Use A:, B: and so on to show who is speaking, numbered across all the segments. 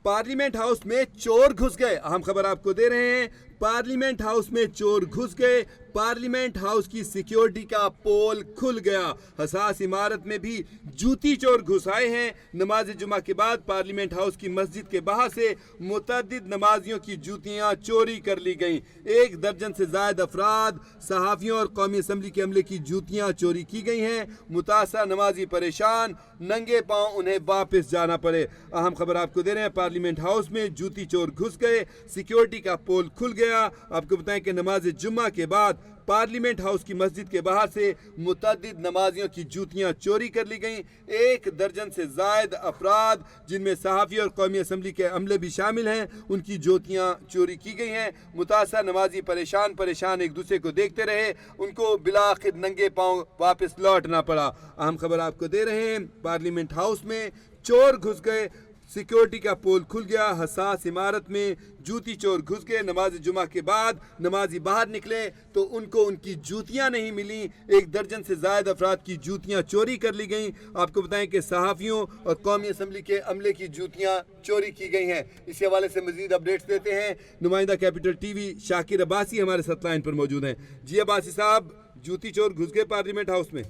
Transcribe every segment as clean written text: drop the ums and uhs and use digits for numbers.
A: Parliament house में चोर घुस गए। अहम खबर आपको दे रहे हैं, पार्लियामेंट हाउस में चोर घुस गए। पार्लियामेंट हाउस की सिक्योरिटी का पोल खुल गया। हसास इमारत में भी जूती चोर घुस आए हैं। नमाज जुमा के बाद पार्लियामेंट हाउस की मस्जिद के बाहर से मुतअद्दिद नमाजियों की जूतियां चोरी कर ली गईं। 1 दर्जन से ज़ायद अफराद, सहाफ़ियों और कौमी असम्बली के अमले की जूतियां चोरी की गई हैं। मुतासरा नमाजी परेशान, नंगे पांव उन्हें वापस जाना पड़े। अहम खबर आपको दे रहे हैं, पार्लियामेंट हाउस में जूती चोर घुस गए, सिक्योरिटी का पोल खुल गया। आपको बताएं कि नमाज जुम्मा के बाद पार्लियामेंट हाउस की मस्जिद के बाहर से मुतअद्दिद नमाजियों की जूतियां चोरी कर ली गईं। 1 दर्जन से ज़ायद अफराद, जिनमें सहाफ़ी और कौमी असम्बली के अमले भी शामिल हैं, उनकी जूतियां चोरी की गई हैं। मुतासरा नमाजी परेशान एक दूसरे को देखते रहे, उनको बिलाखिर नंगे पांव वापस लौटना पड़ा। अहम खबर आपको दे रहे हैं, पार्लियामेंट हाउस में चोर घुस गए, सिक्योरिटी का पोल खुल गया। हसास इमारत में जूती चोर घुस गए। नमाज जुमा के बाद नमाजी बाहर निकले तो उनको उनकी जूतियां नहीं मिली। 1 दर्जन से ज़ायद अफराद की जूतियां चोरी कर ली गईं। आपको बताएं कि सहाफ़ियों और कौमी असम्बली के अमले की जूतियां चोरी की गई हैं। इसी हवाले से मज़ीद अपडेट्स देते हैं। नुमाइंदा कैपिटल टीवी शाकिर अब्बासी हमारे साथ लाइन पर मौजूद हैं। जी अब्बासी साहब, जूती चोर घुस गए पार्लियामेंट हाउस में।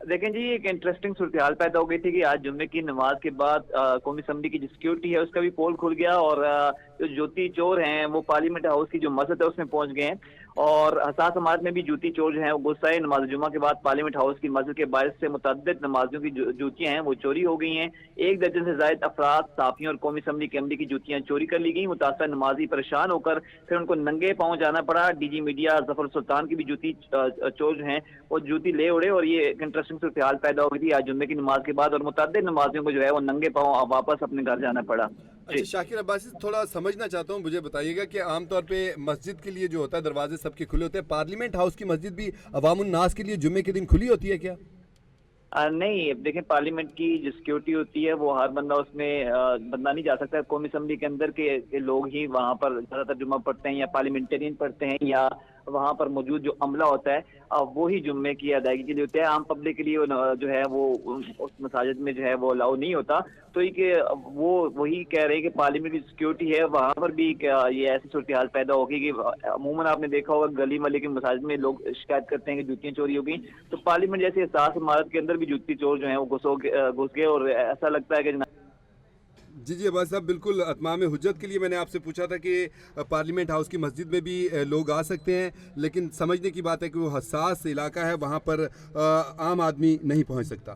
B: देखें जी, एक इंटरेस्टिंग सूरत पैदा हो गई थी कि आज जुम्मे की नमाज के बाद कौमी असम्बली की जो सिक्योरिटी है उसका भी पोल खुल गया और जो जूती चोर हैं वो पार्लियामेंट हाउस की जो मस्जिद है उसमें पहुंच गए हैं। और हसास इमारत में भी जूती चोर जो हैं वो घुस आए। नमाज जुम्मा के बाद पार्लियामेंट हाउस की मस्जिद के बाहर से मुतअद्दिद नमाजियों की जूतियां हैं वो चोरी हो गई हैं। 1 दर्जन से ज़ायद अफराद, सहाफ़ियों और कौमी असम्बली के अमले की जूतियां चोरी कर ली गई। मुतासरा नमाजी परेशान होकर फिर उनको नंगे पाँव जाना पड़ा। DG मीडिया जफर सुल्तान की भी जूती चोर जो हैं वो जूती ले उड़े और ये एक इंटरेस्टिंग सूरत पैदा हो गई थी आज जुम्मे की नमाज के बाद और मुतअद्दिद नमाजियों को जो है वो नंगे पाँव वापस अपने घर जाना पड़ा।
A: अच्छा शाकिर अब्बासी, थोड़ा समझना चाहता हूँ, मुझे बताइएगा कि आमतौर पे मस्जिद के लिए जो होता है दरवाजे सबके खुले होते हैं, पार्लियामेंट हाउस की मस्जिद भी अवामुन नास के लिए जुम्मे के दिन खुली होती है क्या?
B: नहीं, देखें पार्लियामेंट की जो सिक्योरिटी होती है वो हर बंदा उसमें बंदा नहीं जा सकता। कौमी असम्बली के अंदर के लोग ही वहाँ पर ज़्यादातर जुम्मा पढ़ते हैं या पार्लियामेंटेरियन पढ़ते हैं या वहाँ पर मौजूद जो अमला होता है वो ही जुम्मे की अदायगी के लिए होते हैं। आम पब्लिक के लिए जो है वो उस मसाजिद में जो है वो अलाउ नहीं होता। तो ये वो वही कह रहे हैं कि पार्लियामेंट की सिक्योरिटी है वहाँ पर भी ये ऐसी सूरत हाल पैदा होगी कि अमूमन आपने देखा होगा गली मली के मसाजिद में लोग शिकायत करते हैं कि जूतियाँ चोरी हो गई। तो पार्लियामेंट जैसी हसास इमारत के अंदर भी जूती चोर जो है वो घुस गए और ऐसा लगता है कि
A: जी अब्बास साहब, बिल्कुल अतमाम हुज्जत के लिए मैंने आपसे पूछा था कि पार्लियामेंट हाउस की मस्जिद में भी लोग आ सकते हैं, लेकिन समझने की बात है कि वो हसास इलाका है, वहाँ पर आम आदमी नहीं पहुँच सकता।